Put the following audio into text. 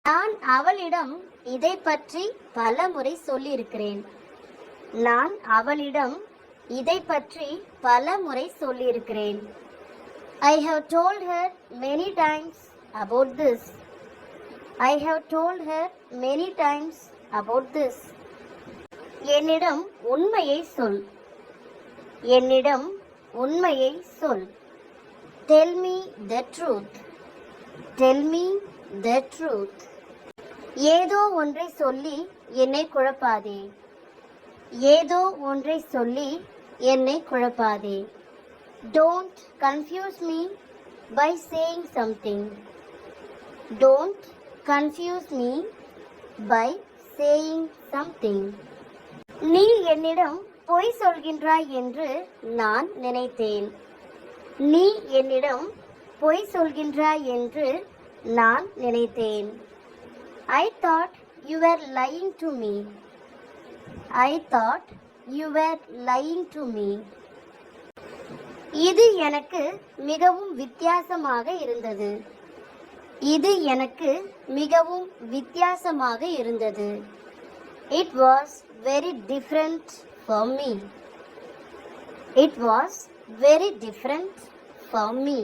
நான் அவளிடம் இதை பற்றி பல முறை சொல்லியிருக்கிறேன். நான் அவளிடம் இதை பற்றி பல முறை சொல்லியிருக்கிறேன். I have told her many times about this. I have told her many times about this. என்னிடம் உண்மையை சொல். என்னிடம் உண்மையை சொல். Tell me the truth. Tell me the truth. ஏதோ ஒன்றை சொல்லி என்னை குழப்பாதே. ஏதோ ஒன்றை சொல்லி என்னை குழப்பாதே. Don't confuse me by saying something. Don't confuse me by saying something. நீ என்னிடம் பொய் சொல்கின்றாய் என்று நான் நினைத்தேன். நீ என்னிடம் பொய் சொல்கின்றாய் என்று நான் நினைத்தேன். I thought you were lying to me. I thought you were lying to me. இது எனக்கு மிகவும் வித்தியாசமாக இருந்தது. இது எனக்கு மிகவும் வித்தியாசமாக இருந்தது. It was very different for me. It was very different for me.